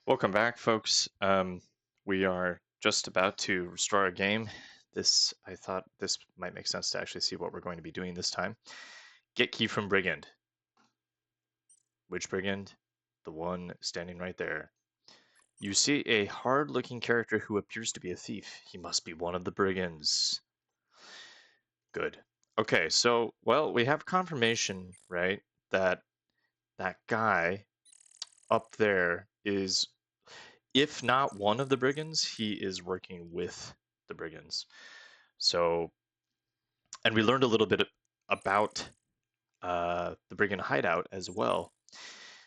Welcome back, folks. We are just about to restore a game. I thought this might make sense to actually see what we're going to be doing this time. Get key from brigand. Which brigand? The one standing right there. You see a hard-looking character who appears to be a thief. He must be one of the brigands. Good. Okay, so, well, we have confirmation, right, that that guy up there is, if not one of the brigands, he is working with the brigands. So, and we learned a little bit about the brigand hideout as well.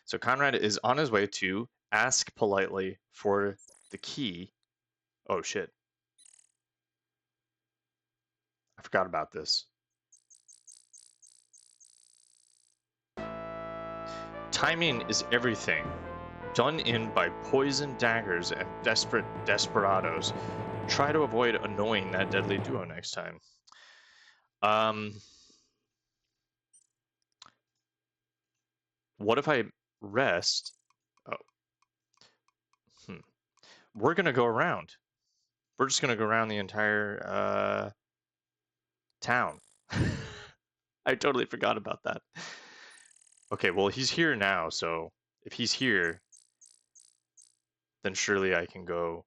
So Conrad is on his way to ask politely for the key. Oh shit. I forgot about this. Timing is everything. Done in by poison daggers and desperate desperados. Try to avoid annoying that deadly duo next time. What if I rest? Oh. We're gonna go around. We're just gonna go around the entire town. I totally forgot about that. Okay, well, he's here now, so if he's here, then surely I can go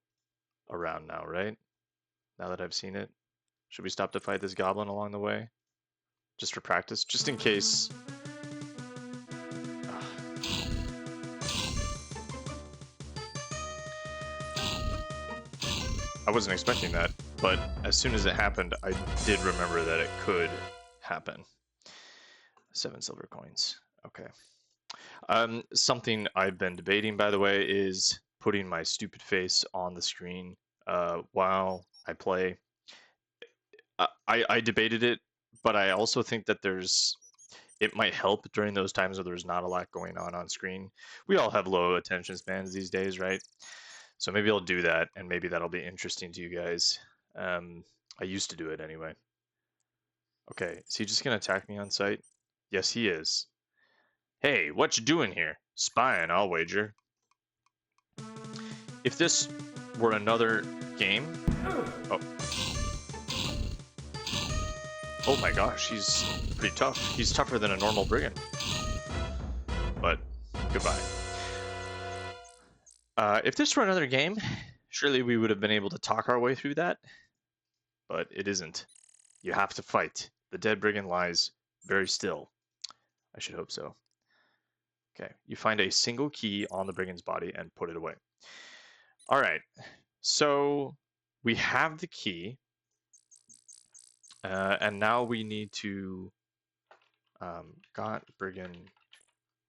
around now, right? Now that I've seen it. Should we stop to fight this goblin along the way? Just for practice? Just in case. I wasn't expecting that, but as soon as it happened, I did remember that it could happen. 7 silver coins. Okay. Something I've been debating, by the way, is putting my stupid face on the screen while I play. I debated it, but I also think that it might help during those times where there's not a lot going on screen. We all have low attention spans these days, right? So maybe I'll do that, and maybe that'll be interesting to you guys. I used to do it anyway. Okay, is he just gonna attack me on sight? Yes, he is. Hey, what you doing here? Spying, I'll wager. If this were another game... Oh. Oh my gosh, he's pretty tough. He's tougher than a normal brigand. But, goodbye. If this were another game, surely we would have been able to talk our way through that. But it isn't. You have to fight. The dead brigand lies very still. I should hope so. Okay, you find a single key on the brigand's body and put it away. Alright, so we have the key. And now we need to... got brigand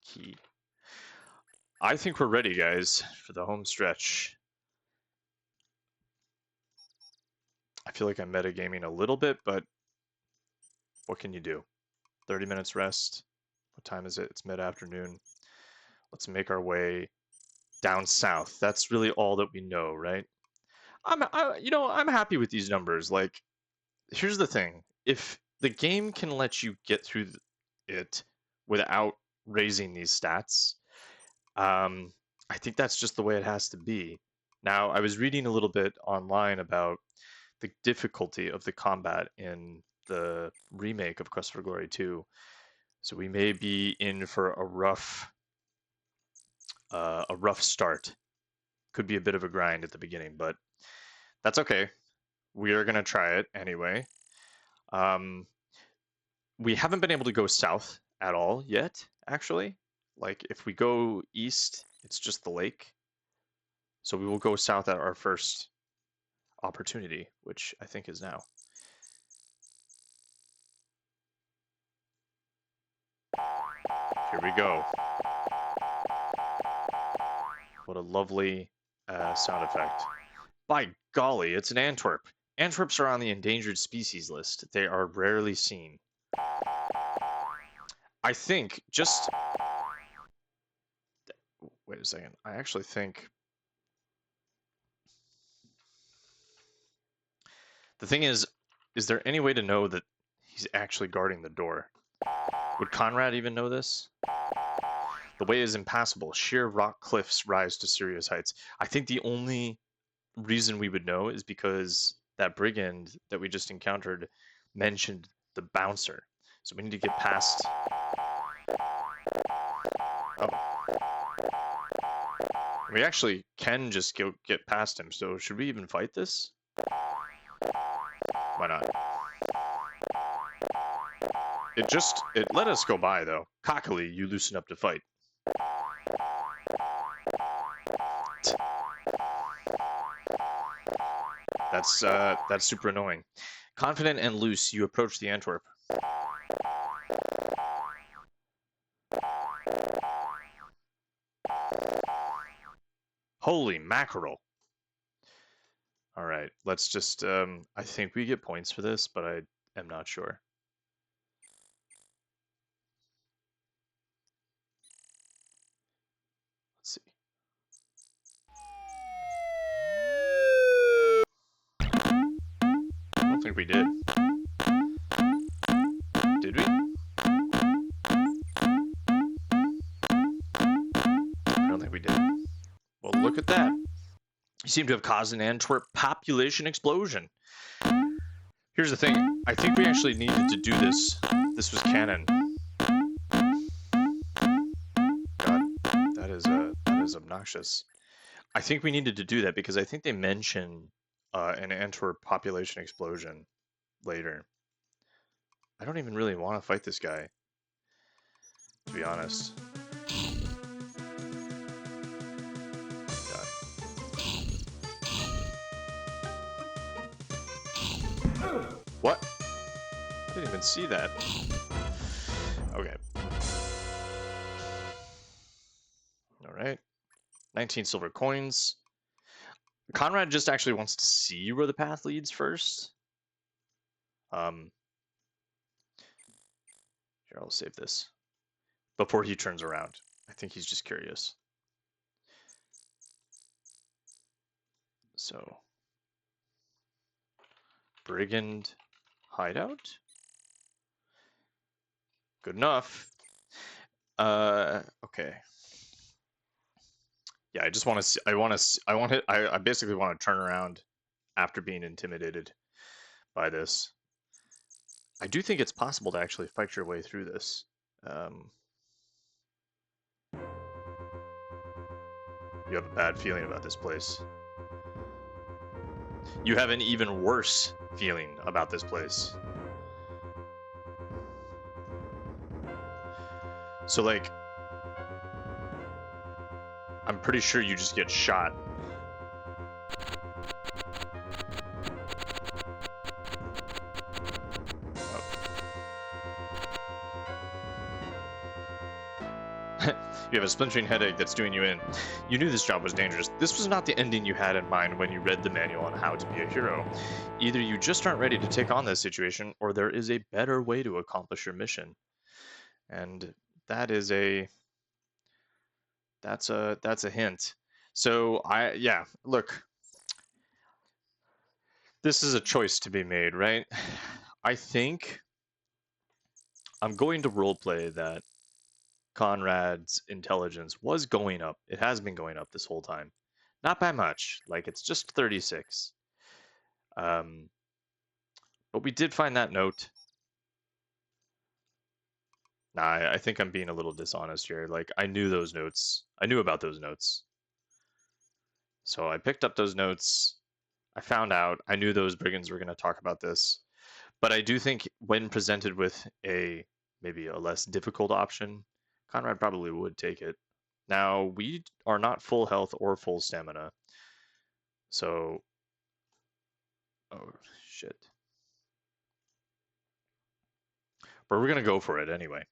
key. I think we're ready, guys, for the home stretch. I feel like I'm metagaming a little bit, but what can you do? 30 minutes rest. What time is it? It's mid-afternoon. Let's make our way down south. That's really all that we know, right? I'm happy with these numbers. Like, here's the thing. If the game can let you get through it without raising these stats, I think that's just the way it has to be. Now, I was reading a little bit online about the difficulty of the combat in the remake of Quest for Glory 2. So we may be in for a rough start. Could be a bit of a grind at the beginning, but that's okay. We are gonna try it anyway. We haven't been able to go south at all yet, actually. Like, if we go east, it's just the lake. So we will go south at our first opportunity, which I think is now. Here we go. What a lovely sound effect. By golly, it's an Antwerp. Antwerps are on the endangered species list. They are rarely seen. I think just... Wait a second. I actually think... The thing is there any way to know that he's actually guarding the door? Would Conrad even know this? The way is impassable. Sheer rock cliffs rise to serious heights. I think the only reason we would know is because that brigand that we just encountered mentioned the bouncer. So we need to get past... Oh. We actually can just get past him, so should we even fight this? Why not? It let us go by, though. Cockily, you loosen up to fight. That's super annoying. Confident and loose, you approach the Antwerp. Holy mackerel. Alright, let's just, I think we get points for this, but I am not sure. Let's see. I don't think we did. Did we? I don't think we did. Well, look at that. You seem to have caused an Antwerp population explosion. Here's the thing. I think we actually needed to do this. This was canon. God, that is obnoxious. I think we needed to do that because I think they mention an Antwerp population explosion later. I don't even really want to fight this guy, to be honest. What? I didn't even see that. Okay. Alright. 19 silver coins. Conrad just actually wants to see where the path leads first. Here, I'll save this. Before he turns around. I think he's just curious. So... Brigand hideout? Good enough. Okay. Yeah, I just want to see, I basically want to turn around after being intimidated by this. I do think it's possible to actually fight your way through this. You have a bad feeling about this place. You have an even worse feeling about this place. So, like, I'm pretty sure you just get shot. Oh. You have a splintering headache that's doing you in. You knew this job was dangerous. This was not the ending you had in mind when you read the manual on how to be a hero. Either you just aren't ready to take on this situation, or there is a better way to accomplish your mission. And that is that's a hint. So yeah, look. This is a choice to be made, right? I think I'm going to roleplay that Conrad's intelligence was going up. It has been going up this whole time. Not by much. Like, it's just 36. But we did find that note. Nah, I think I'm being a little dishonest here. Like, I knew those notes. I knew about those notes. So I picked up those notes. I found out. I knew those brigands were going to talk about this. But I do think when presented with maybe a less difficult option, Conrad probably would take it. Now, we are not full health or full stamina. So... Oh, shit. But we're going to go for it anyway.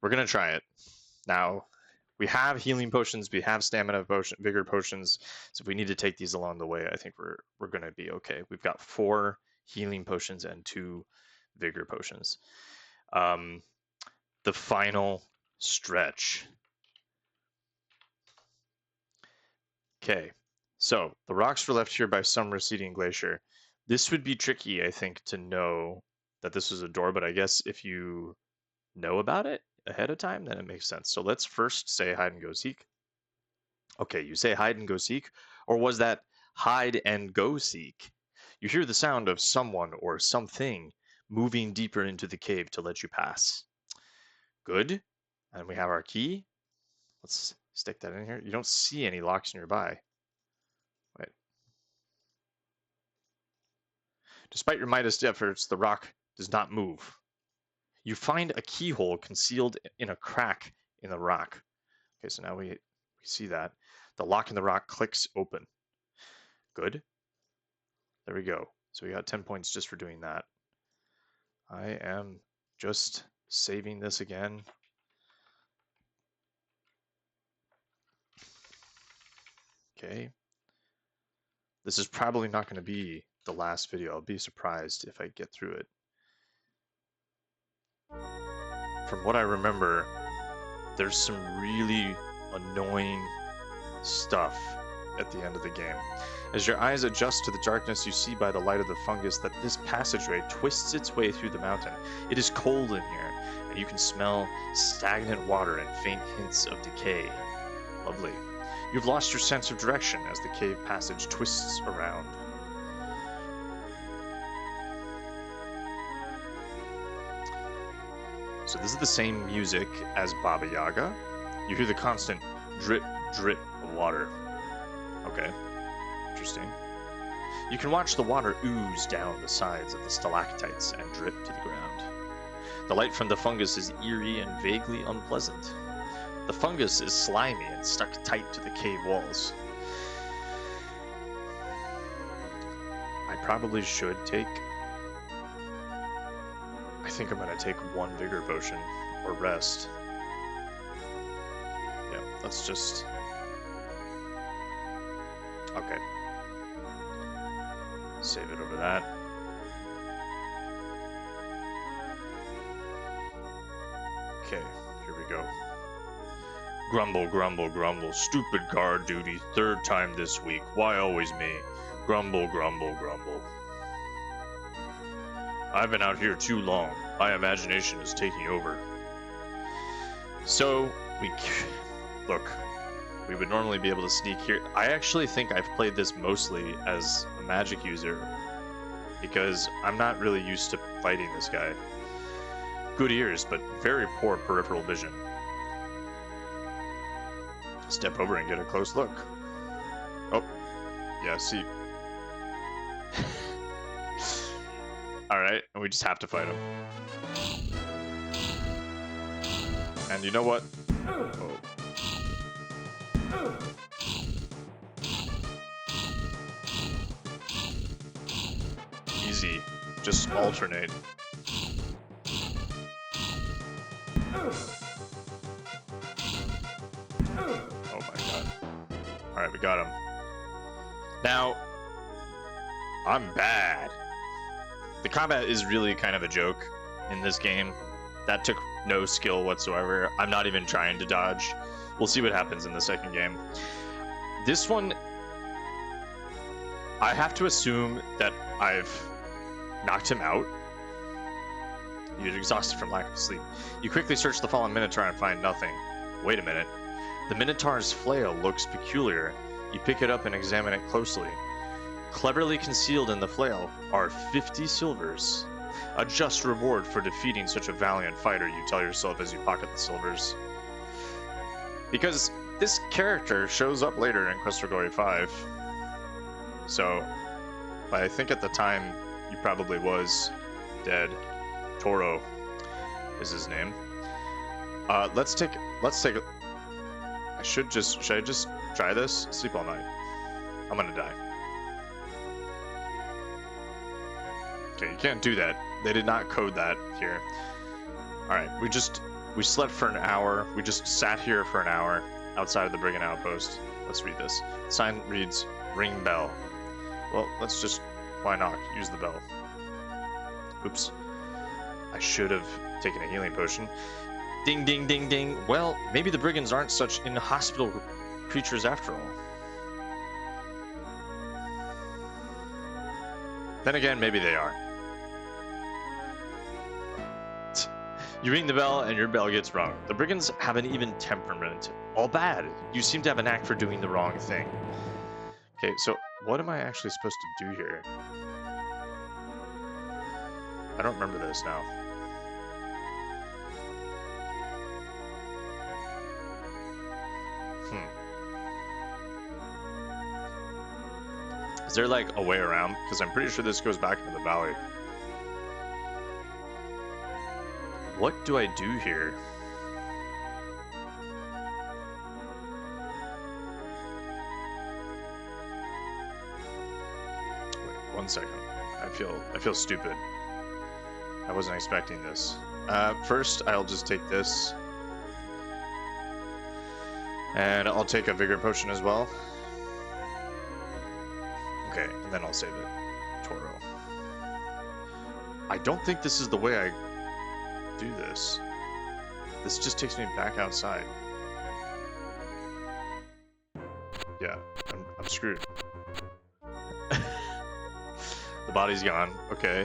We're going to try it. Now, we have healing potions, we have stamina potion, vigor potions, so if we need to take these along the way, I think we're going to be okay. We've got 4 healing potions and 2 vigor potions. The final stretch. Okay, so the rocks were left here by some receding glacier. This would be tricky, I think, to know that this was a door, but I guess if you know about it, ahead of time, then it makes sense. So let's first say hide and go seek. Okay, you say hide and go seek, or was that hide and go seek? You hear the sound of someone or something moving deeper into the cave to let you pass. Good. And we have our key. Let's stick that in here. You don't see any locks nearby. Wait. Despite your mightiest efforts, the rock does not move. You find a keyhole concealed in a crack in the rock. Okay, so now we see that. The lock in the rock clicks open. Good. There we go. So we got 10 points just for doing that. I am just saving this again. Okay. This is probably not going to be the last video. I'll be surprised if I get through it. From what I remember, there's some really annoying stuff at the end of the game. As your eyes adjust to the darkness, you see by the light of the fungus that this passageway twists its way through the mountain. It is cold in here, and you can smell stagnant water and faint hints of decay. Lovely. You've lost your sense of direction as the cave passage twists around. So this is the same music as Baba Yaga. You hear the constant drip, drip of water. Okay, interesting. You can watch the water ooze down the sides of the stalactites and drip to the ground. The light from the fungus is eerie and vaguely unpleasant. The fungus is slimy and stuck tight to the cave walls. I probably should take... I think I'm going to take one vigor potion or rest. Yeah, let's just... Okay. Save it over that. Okay, here we go. Grumble, grumble, grumble. Stupid guard duty. Third time this week. Why always me? Grumble, grumble, grumble. I've been out here too long. My imagination is taking over. So, look, we would normally be able to sneak here. I actually think I've played this mostly as a magic user because I'm not really used to fighting this guy. Good ears, but very poor peripheral vision. Step over and get a close look. Oh, yeah, see. Alright, and we just have to fight him. And you know what? Oh. Easy. Just alternate. Oh my god. Alright, we got him. Now, I'm bad. The combat is really kind of a joke in this game. That took no skill whatsoever. I'm not even trying to dodge. We'll see what happens in the second game. This one, I have to assume that I've knocked him out. You're exhausted from lack of sleep. You quickly search the fallen Minotaur and find nothing. Wait a minute. The Minotaur's flail looks peculiar. You pick it up and examine it closely. Cleverly concealed in the flail are 50 silvers. A just reward for defeating such a valiant fighter, you tell yourself as you pocket the silvers. Because this character shows up later in Quest for Glory 5. So, but I think at the time he probably was dead. Toro is his name. Let's take should I just try this? Sleep all night. I'm gonna die. Okay, you can't do that. They did not code that here. Alright, we slept for an hour. We just sat here for an hour outside of the brigand outpost. Let's read this. The sign reads, ring bell. Well, let's just, why not, use the bell. Oops. I should have taken a healing potion. Ding, ding, ding, ding. Well, maybe the brigands aren't such inhospitable creatures after all. Then again, maybe they are. You ring the bell and your bell gets rung. The brigands have an even temperament. All bad. You seem to have a knack for doing the wrong thing. Okay, so what am I actually supposed to do here? I don't remember this now. Is there like a way around? Because I'm pretty sure this goes back into the valley. What do I do here? Wait, 1 second. I feel stupid. I wasn't expecting this. First, I'll just take this. And I'll take a vigor potion as well. Okay, and then I'll save it. Toro. I don't think this is the way I do this. This just takes me back outside. Yeah, I'm screwed. The body's gone. Okay.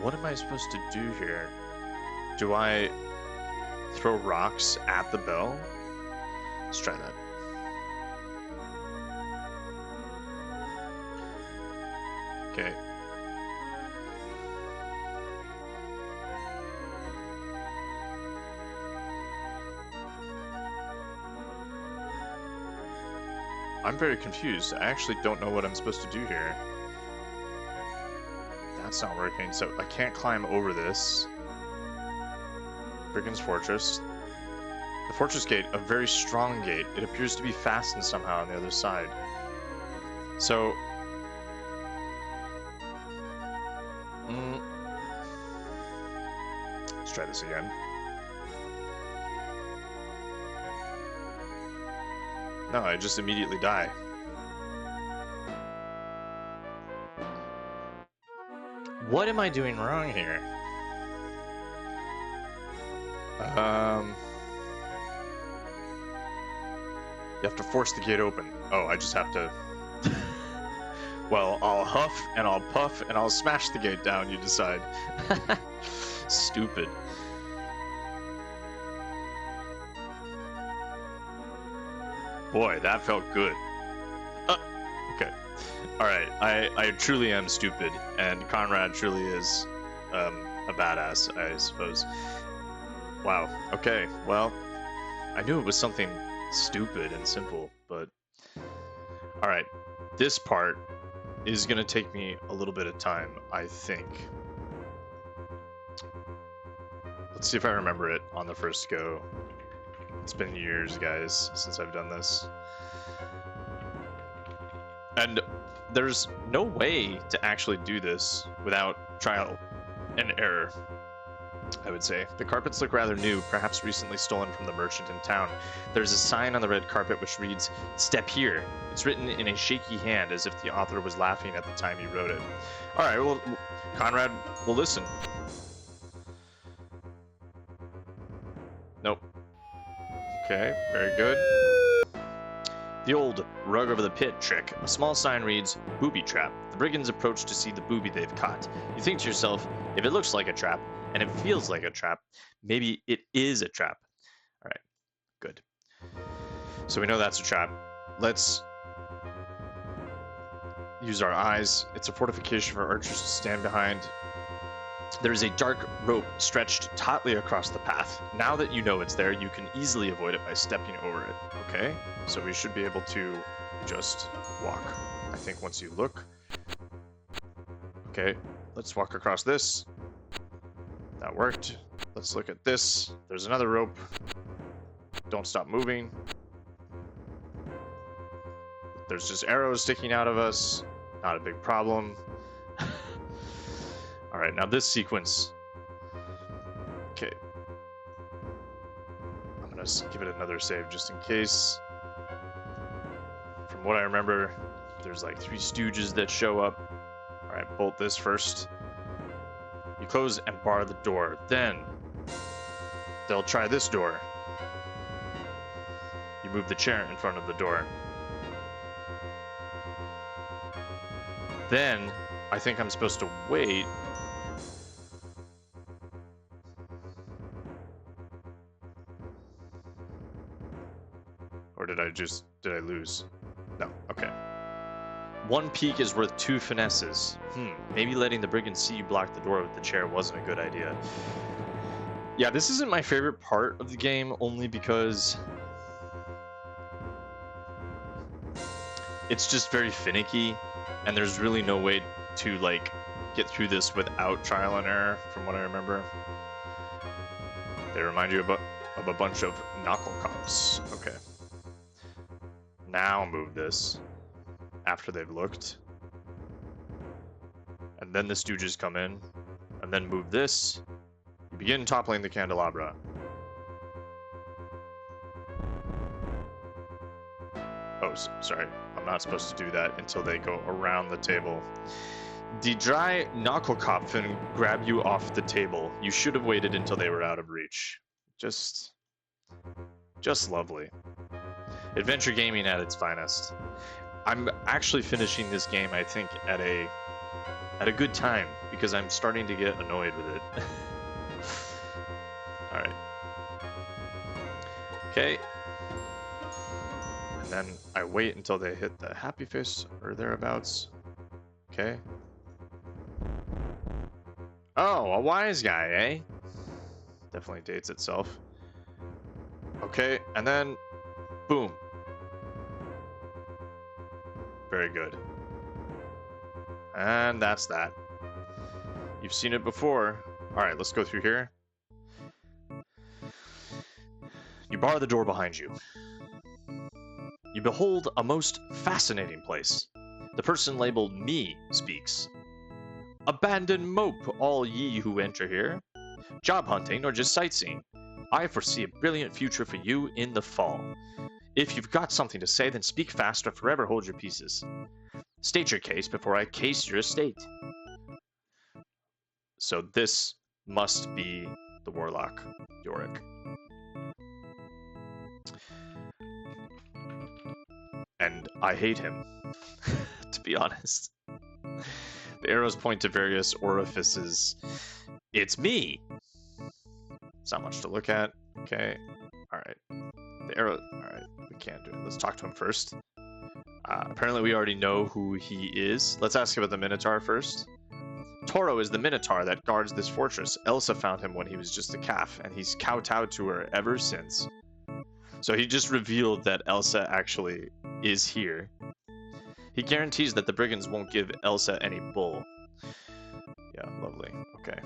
What am I supposed to do here? Do I throw rocks at the bell? Let's try that. Okay. I'm very confused. I actually don't know what I'm supposed to do here. That's not working, so I can't climb over this. Brigand's Fortress. The fortress gate, a very strong gate. It appears to be fastened somehow on the other side. So... let's try this again. No, I just immediately die. What am I doing wrong here? You have to force the gate open. Oh, I just have to... Well, I'll huff and I'll puff and I'll smash the gate down, you decide. Stupid. Boy, that felt good. Okay. Alright, I truly am stupid, and Conrad truly is a badass, I suppose. Wow, okay, well, I knew it was something stupid and simple, but... Alright, this part is gonna take me a little bit of time, I think. Let's see if I remember it on the first go. It's been years, guys, since I've done this. And there's no way to actually do this without trial and error, I would say. The carpets look rather new, perhaps recently stolen from the merchant in town. There's a sign on the red carpet which reads, "Step here." It's written in a shaky hand as if the author was laughing at the time he wrote it. Alright, well, Conrad will listen. Nope. Okay, very good. The old rug over the pit trick. A small sign reads, "Booby trap." The brigands approach to see the booby they've caught. You think to yourself, if it looks like a trap, and it feels like a trap, maybe it is a trap. Alright, good. So we know that's a trap. Let's use our eyes. It's a fortification for archers to stand behind. There is a dark rope stretched tautly across the path. Now that you know it's there, you can easily avoid it by stepping over it. Okay, so we should be able to just walk. I think once you look. Okay, let's walk across this. That worked. Let's look at this. There's another rope. Don't stop moving. There's just arrows sticking out of us. Not a big problem. Alright, now this sequence. Okay. I'm gonna give it another save just in case. From what I remember, there's like 3 stooges that show up. Alright, bolt this first. You close and bar the door. Then, they'll try this door. You You move the chair in front of the door. Then, I think I'm supposed to wait. Or did I lose? No, okay. 1 peek is worth 2 finesses. Maybe letting the brigand see you block the door with the chair wasn't a good idea. Yeah, this isn't my favorite part of the game, only because it's just very finicky, and there's really no way to, like, get through this without trial and error, from what I remember. They remind you of a bunch of knuckle cops. Okay. Now move this after they've looked. And then the stooges come in, and then move this. You begin toppling the candelabra. Oh, sorry. I'm not supposed to do that until they go around the table. Die drei Knuckelkopfen grab you off the table. You should have waited until they were out of reach. Just lovely. Adventure gaming at its finest. I'm actually finishing this game, I think, at a good time, because I'm starting to get annoyed with it. Alright. Okay. And then I wait until they hit the happy face or thereabouts. Okay. Oh, a wise guy, eh? Definitely dates itself. Okay, and then boom. Very good. And that's that. You've seen it before. Alright, let's go through here. You bar the door behind you. You behold a most fascinating place. The person labeled me speaks. Abandon mope, all ye who enter here. Job hunting or just sightseeing. I foresee a brilliant future for you in the fall. If you've got something to say, then speak fast or forever hold your peaces. State your case before I case your estate. So this must be the warlock, Yorick. And I hate him, to be honest. The arrows point to various orifices. It's me! It's not much to look at. Okay. Alright. The arrow... Alright, we can't do it. Let's talk to him first. Apparently we already know who he is. Let's ask about the Minotaur first. Toro is the Minotaur that guards this fortress. Elsa found him when he was just a calf, and he's kowtowed to her ever since. So he just revealed that Elsa actually is here. He guarantees that the brigands won't give Elsa any bull. Yeah, lovely. Okay.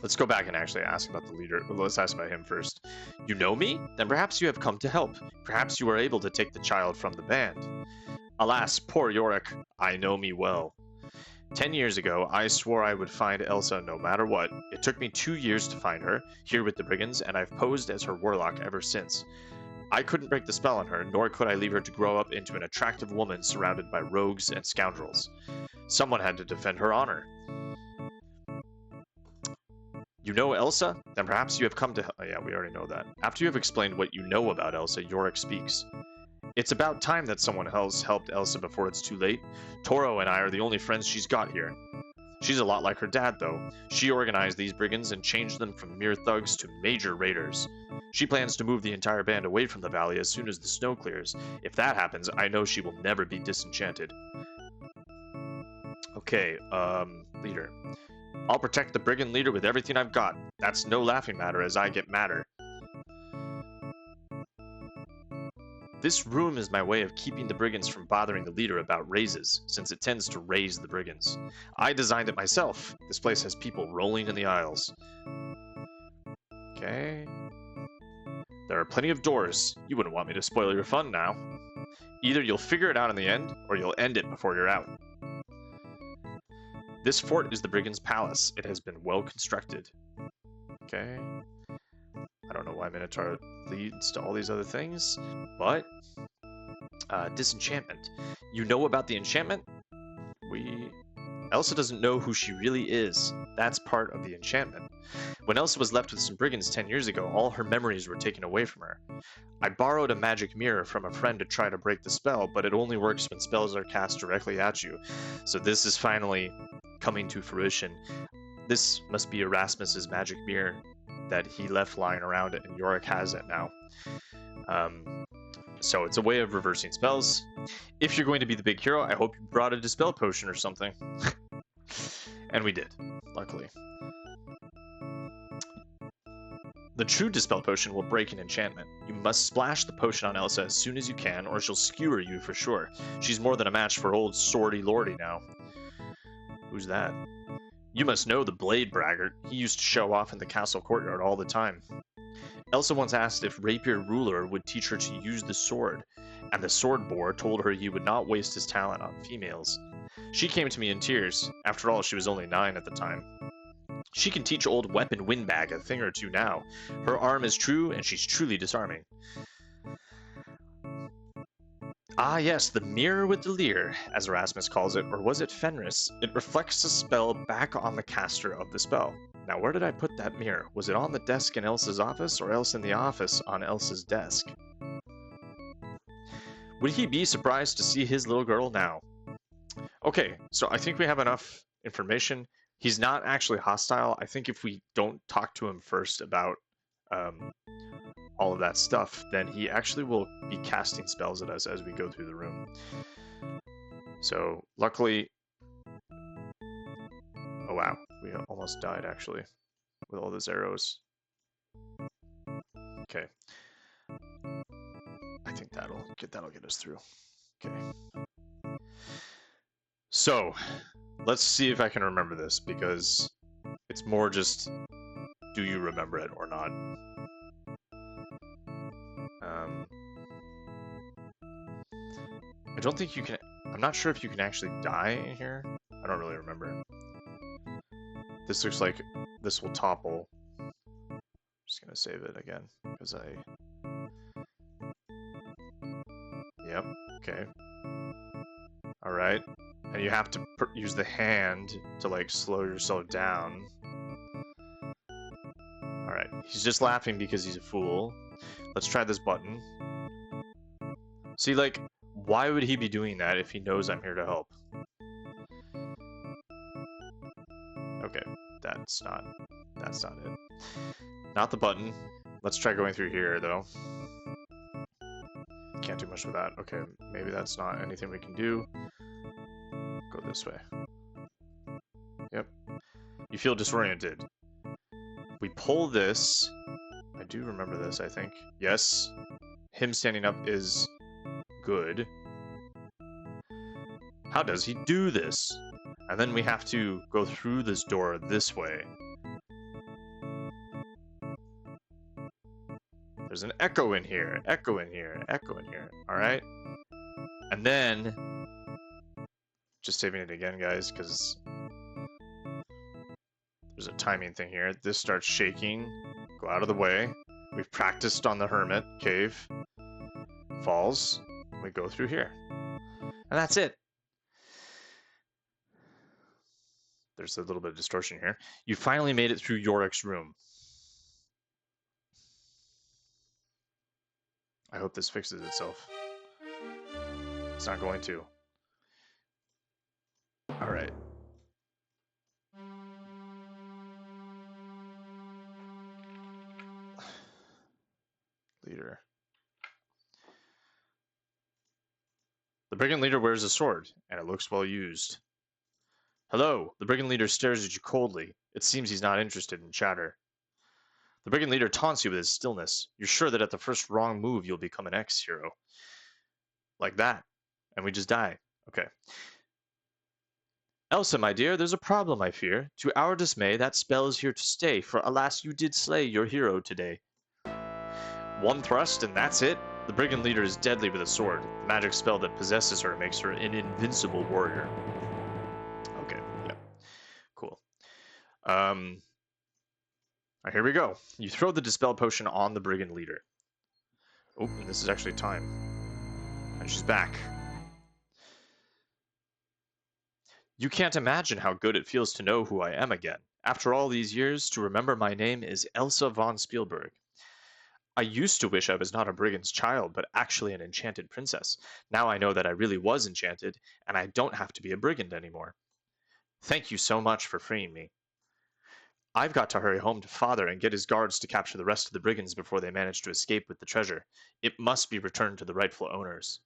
Let's go back and actually ask about the leader. Let's ask about him first. You know me? Then perhaps you have come to help. Perhaps you are able to take the child from the band. Alas, poor Yorick, I know me well. 10 years ago, I swore I would find Elsa no matter what. It took me 2 years to find her, here with the brigands, and I've posed as her warlock ever since. I couldn't break the spell on her, nor could I leave her to grow up into an attractive woman surrounded by rogues and scoundrels. Someone had to defend her honor. You know Elsa? Then perhaps you have come to... Oh, yeah, we already know that. After you have explained what you know about Elsa, Yorick speaks. It's about time that someone else helped Elsa before it's too late. Toro and I are the only friends she's got here. She's a lot like her dad, though. She organized these brigands and changed them from mere thugs to major raiders. She plans to move the entire band away from the valley as soon as the snow clears. If that happens, I know she will never be disenchanted. Okay, leader. I'll protect the brigand leader with everything I've got. That's no laughing matter as I get madder. This room is my way of keeping the brigands from bothering the leader about raises, since it tends to raise the brigands. I designed it myself. This place has people rolling in the aisles. Okay. There are plenty of doors. You wouldn't want me to spoil your fun now. Either you'll figure it out in the end, or you'll end it before you're out. This fort is the brigand's palace. It has been well constructed. Okay. I don't know why Minotaur leads to all these other things, but disenchantment. You know about the enchantment? Elsa doesn't know who she really is. That's part of the enchantment. When Elsa was left with some brigands 10 years ago, all her memories were taken away from her. I borrowed a magic mirror from a friend to try to break the spell, but it only works when spells are cast directly at you. So this is finally coming to fruition. This must be Erasmus's magic mirror that he left lying around, and Yorick has it now. So it's a way of reversing spells. If you're going to be the big hero, I hope you brought a dispel potion or something. And we did, luckily. The true dispel potion will break an enchantment. You must splash the potion on Elsa as soon as you can, or she'll skewer you for sure. She's more than a match for old Swordy Lordy now. Who's that? You must know the Blade Braggart. He used to show off in the castle courtyard all the time. Elsa once asked if Rapier Ruler would teach her to use the sword, and the sword boar told her he would not waste his talent on females. She came to me in tears. After all, she was only 9 at the time. She can teach old Weapon Windbag a thing or two now. Her arm is true, and she's truly disarming. Ah yes, the mirror with the leer, as Erasmus calls it, or was it Fenris? It reflects the spell back on the caster of the spell. Now where did I put that mirror? Was it on the desk in Elsa's office, or else in the office on Elsa's desk? Would he be surprised to see his little girl now? Okay, so I think we have enough information. He's not actually hostile. I think if we don't talk to him first about all of that stuff, then he actually will be casting spells at us as we go through the room. So luckily, oh wow, we almost died actually with all those arrows. Okay, I think that'll get us through. Okay, so let's see if I can remember this, because it's more just, do you remember it or not? I don't think you can. I'm not sure if you can actually die in here. I don't really remember. This looks like this will topple. I'm just gonna save it again because Yep. Okay. All right. And you have to use the hand to like slow yourself down. All right. He's just laughing because he's a fool. Let's try this button. See, like, why would he be doing that if he knows I'm here to help? Okay, that's not it. Not the button. Let's try going through here, though. Can't do much with that. Okay, maybe that's not anything we can do. Go this way. Yep. You feel disoriented. We pull this. I do remember this, I think. Yes. Him standing up is good. How does he do this? And then we have to go through this door this way. There's an echo in here, echo in here, echo in here. All right. And then, just saving it again, guys, because there's a timing thing here. This starts shaking. Go out of the way. We've practiced on the hermit cave. Falls. We go through here. And that's it. There's a little bit of distortion here. You finally made it through Yorick's room. I hope this fixes itself. It's not going to. All right. Leader. The brigand leader wears a sword, and it looks well used. Hello. The brigand leader stares at you coldly. It seems he's not interested in chatter. The brigand leader taunts you with his stillness. You're sure that at the first wrong move, you'll become an ex-hero. Like that. And we just die. Okay. Elsa, my dear, there's a problem, I fear. To our dismay, that spell is here to stay, for alas, you did slay your hero today. One thrust, and that's it. The brigand leader is deadly with a sword. The magic spell that possesses her makes her an invincible warrior. Okay, yeah. Cool. Alright, here we go. You throw the dispel potion on the brigand leader. Oh, and this is actually time. And she's back. You can't imagine how good it feels to know who I am again. After all these years, to remember my name is Elsa von Spielberg. I used to wish I was not a brigand's child, but actually an enchanted princess. Now I know that I really was enchanted, and I don't have to be a brigand anymore. Thank you so much for freeing me. I've got to hurry home to father and get his guards to capture the rest of the brigands before they manage to escape with the treasure. It must be returned to the rightful owners.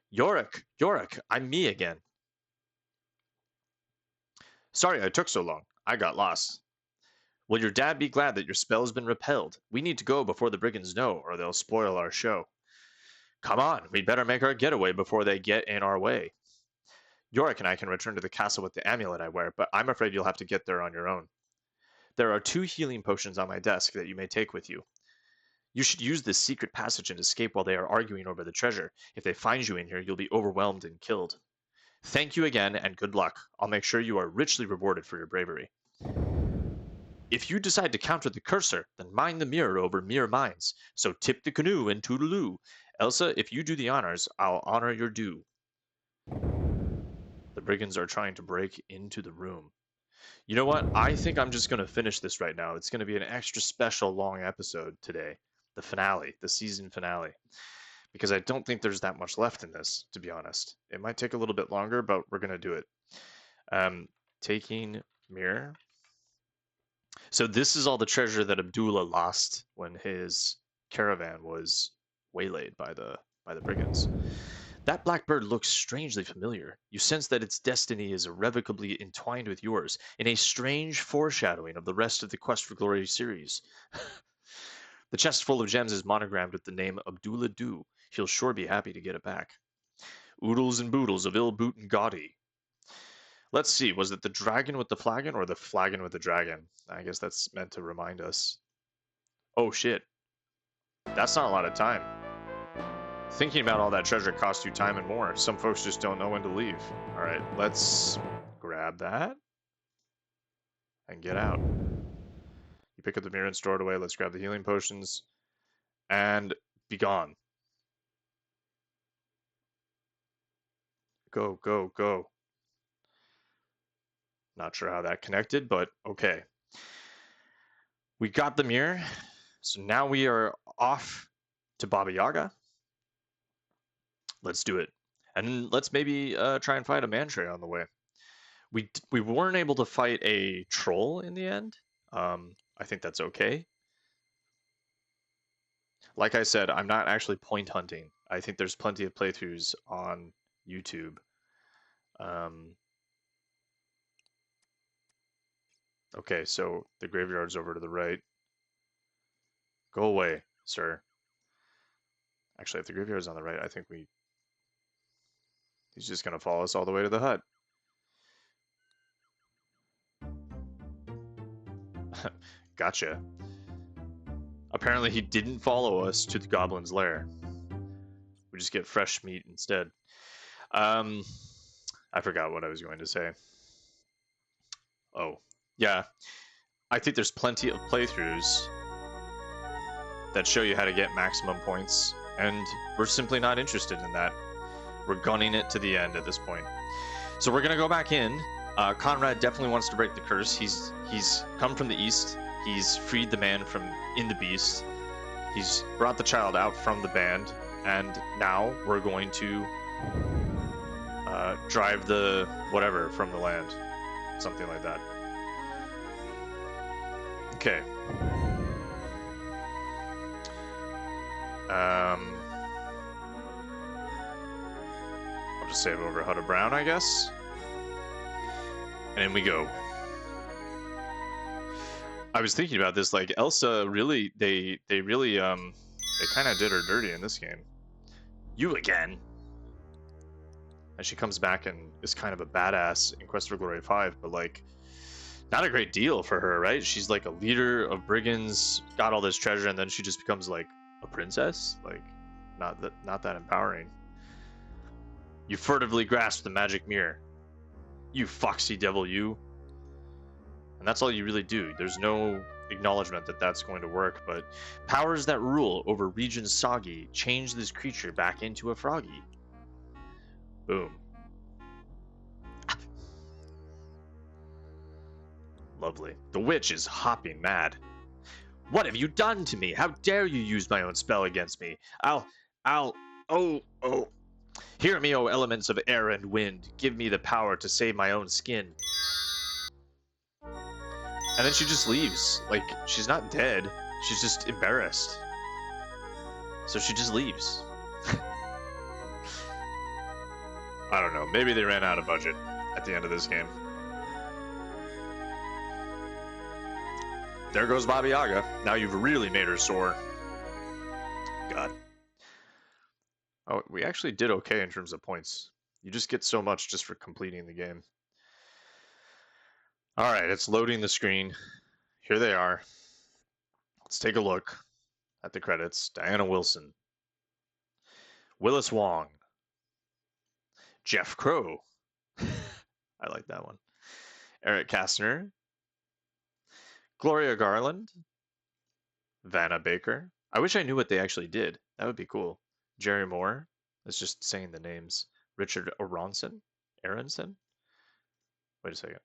Yorick! Yorick! I'm me again. Sorry I took so long. I got lost. Will your dad be glad that your spell's been repelled? We need to go before the brigands know, or they'll spoil our show. Come on, we'd better make our getaway before they get in our way. Yorick and I can return to the castle with the amulet I wear, but I'm afraid you'll have to get there on your own. There are 2 healing potions on my desk that you may take with you. You should use this secret passage and escape while they are arguing over the treasure. If they find you in here, you'll be overwhelmed and killed. Thank you again, and good luck. I'll make sure you are richly rewarded for your bravery. If you decide to counter the cursor, then mind the mirror over mere minds. So tip the canoe and toodaloo. Elsa, if you do the honors, I'll honor your due. The brigands are trying to break into the room. You know what? I think I'm just going to finish this right now. It's going to be an extra special long episode today. The finale, the season finale. Because I don't think there's that much left in this, to be honest. It might take a little bit longer, but we're going to do it. Taking mirror. So this is all the treasure that Abdullah lost when his caravan was waylaid by the brigands. That black bird looks strangely familiar. You sense that its destiny is irrevocably entwined with yours, in a strange foreshadowing of the rest of the Quest for Glory series. The chest full of gems is monogrammed with the name Abdullah Du. He'll sure be happy to get it back. Oodles and boodles of ill boot and gaudy. Let's see, was it the dragon with the flagon or the flagon with the dragon? I guess that's meant to remind us. Oh shit. That's not a lot of time. Thinking about all that treasure costs you time and more. Some folks just don't know when to leave. Alright, let's grab that and get out. You pick up the mirror and store it away. Let's grab the healing potions and be gone. Go, go, go. Not sure how that connected, but okay. We got the mirror, so now we are off to Baba Yaga. Let's do it. And let's maybe try and fight a Mantray on the way. We weren't able to fight a troll in the end. I think that's okay. Like I said, I'm not actually point hunting. I think there's plenty of playthroughs on YouTube. Okay, so the graveyard's over to the right. Go away, sir. Actually, if the graveyard's on the right, I think he's just going to follow us all the way to the hut. Gotcha. Apparently he didn't follow us to the goblin's lair. We just get fresh meat instead. I forgot what I was going to say. Oh, yeah. I think there's plenty of playthroughs that show you how to get maximum points, and we're simply not interested in that. We're gunning it to the end at this point. So we're gonna go back in. Conrad definitely wants to break the curse. He's come from the east. He's freed the man from in the beast. He's brought the child out from the band, and now we're going to drive the whatever from the land, something like that. Okay. I'll just save over Hut of Brown, I guess. And in we go. I was thinking about this, like Elsa really, they really, they kind of did her dirty in this game. You again. And she comes back and is kind of a badass in Quest for Glory 5, but like, not a great deal for her, right? She's like a leader of brigands, got all this treasure, and then she just becomes like a princess. Like, not that empowering. You furtively grasp the magic mirror. You foxy devil, you. And that's all you really do. There's no acknowledgement that that's going to work, but powers that rule over region Soggy change this creature back into a froggy. Boom. Lovely. The witch is hopping mad. What have you done to me? How dare you use my own spell against me? Oh. Hear me, O elements of air and wind. Give me the power to save my own skin. And then she just leaves. Like, she's not dead. She's just embarrassed. So she just leaves. I don't know. Maybe they ran out of budget at the end of this game. There goes Baba Yaga. Now you've really made her sore. God. Oh, we actually did okay in terms of points. You just get so much just for completing the game. Alright, it's loading the screen. Here they are. Let's take a look at the credits. Diana Wilson. Willis Wong. Jeff Crow. I like that one. Eric Kastner. Gloria Garland. Vanna Baker. I wish I knew what they actually did. That would be cool. Jerry Moore. That's just saying the names. Richard Aronson? Aronson? Wait a second.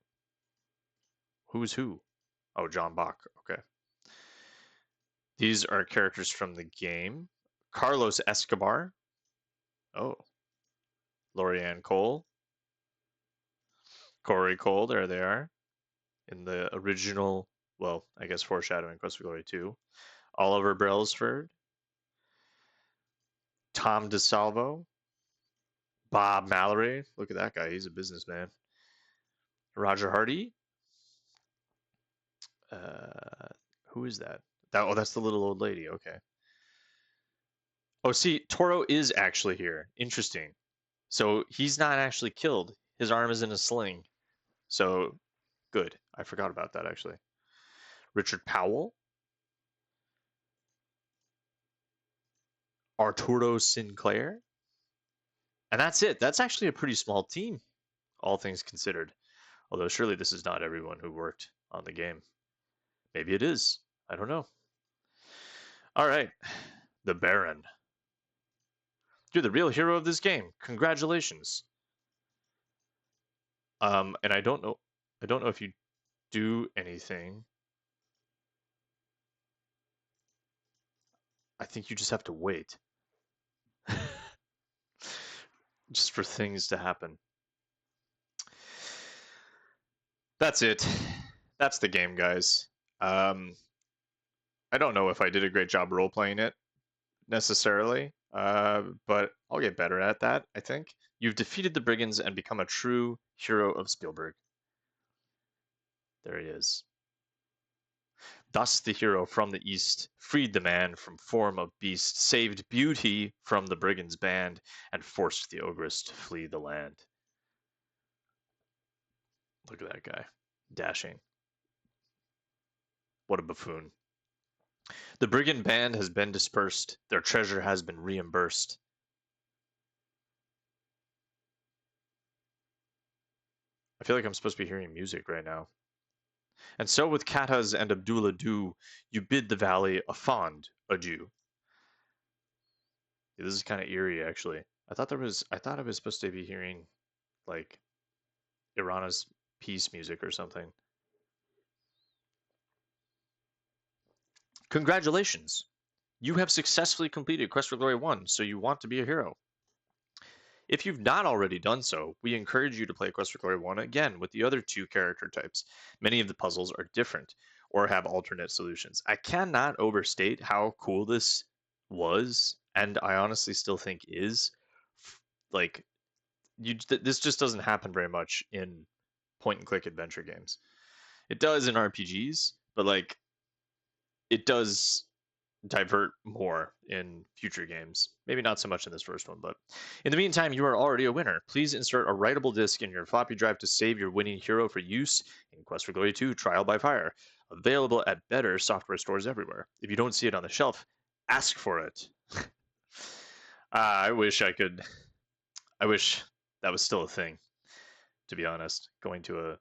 Who's who? Oh, John Bach. Okay. These are characters from the game. Carlos Escobar. Oh. Lorianne Cole. Corey Cole. There they are. In the original, well, I guess foreshadowing Quest for Glory 2. Oliver Brailsford. Tom DeSalvo. Bob Mallory. Look at that guy. He's a businessman. Roger Hardy. Who is that? Oh, that's the little old lady. Okay. Oh, see, Toro is actually here. Interesting. So he's not actually killed. His arm is in a sling. So good. I forgot about that actually. Richard Powell. Arturo Sinclair. And that's it. That's actually a pretty small team, all things considered. Although surely this is not everyone who worked on the game. Maybe it is. I don't know. All right. The Baron. You're the real hero of this game. Congratulations. And I don't know if you do anything. I think you just have to wait. Just for things to happen. That's it. That's the game, guys. I don't know if I did a great job role-playing it, necessarily, but I'll get better at that, I think. You've defeated the brigands and become a true hero of Spielberg. There he is. Thus the hero from the east freed the man from form of beast, saved beauty from the brigands' band, and forced the ogress to flee the land. Look at that guy. Dashing. What a buffoon. The brigand band has been dispersed. Their treasure has been reimbursed. I feel like I'm supposed to be hearing music right now. And so with Kataz and Abdullah Du, you bid the valley a fond adieu. Yeah, this is kind of eerie, actually. I thought I was supposed to be hearing like Irana's peace music or something. Congratulations! You have successfully completed Quest for Glory 1, so you want to be a hero. If you've not already done so, we encourage you to play Quest for Glory 1 again with the other two character types. Many of the puzzles are different or have alternate solutions. I cannot overstate how cool this was, and I honestly still think is. Like, this just doesn't happen very much in point and click adventure games. It does in RPGs, but like, it does divert more in future games. Maybe not so much in this first one, but in the meantime, you are already a winner. Please insert a writable disk in your floppy drive to save your winning hero for use in Quest for Glory 2 Trial by Fire. Available at better software stores everywhere. If you don't see it on the shelf, ask for it. I wish that was still a thing, to be honest, going to a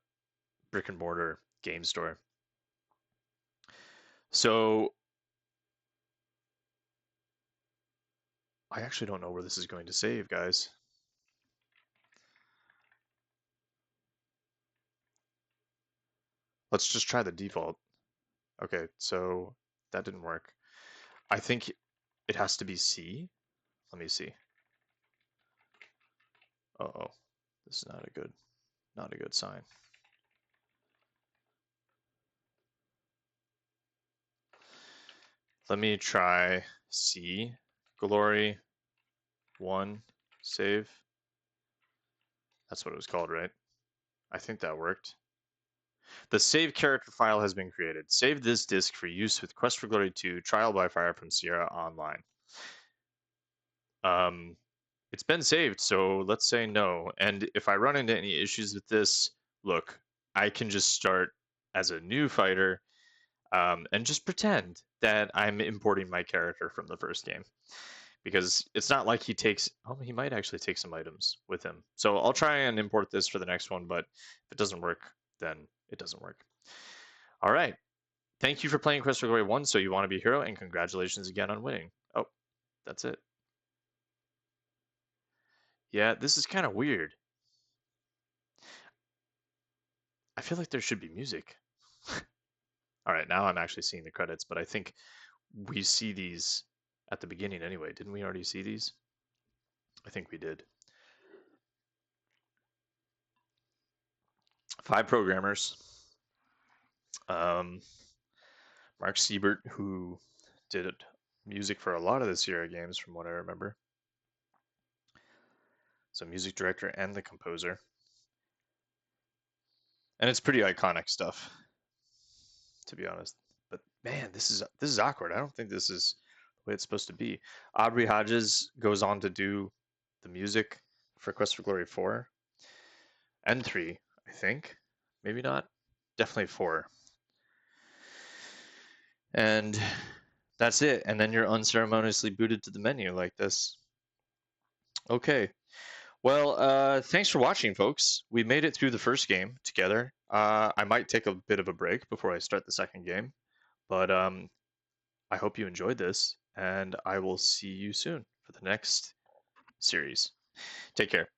brick and mortar game store. So I actually don't know where this is going to save, guys. Let's just try the default. Okay, so that didn't work. I think it has to be C. Let me see. Uh-oh. This is not a good sign. Let me try C. Glory 1 save. That's what it was called, right? I think that worked. The save character file has been created. Save this disk for use with Quest for Glory 2 Trial by Fire from Sierra Online. It's been saved, so let's say no. And if I run into any issues with this, look, I can just start as a new fighter and just pretend that I'm importing my character from the first game. Because it's not like he takes, oh, he might actually take some items with him. So I'll try and import this for the next one, but if it doesn't work, then it doesn't work. All right. Thank you for playing Quest for Glory 1, So You Want to Be a Hero, and congratulations again on winning. Oh, that's it. Yeah, this is kind of weird. I feel like there should be music. All right, now I'm actually seeing the credits, but I think we see these at the beginning anyway. Didn't we already see these? I think we did. 5 programmers. Mark Siebert, who did music for a lot of the Sierra games, from what I remember. So music director and the composer. And it's pretty iconic stuff, to be honest. But man, this is awkward. I don't think this is the way it's supposed to be. Aubrey Hodges goes on to do the music for Quest for Glory 4 and 3, I think. Maybe not. Definitely 4. And that's it. And then you're unceremoniously booted to the menu like this. Okay. Well, thanks for watching, folks. We made it through the first game together. I might take a bit of a break before I start the second game, but I hope you enjoyed this, and I will see you soon for the next series. Take care.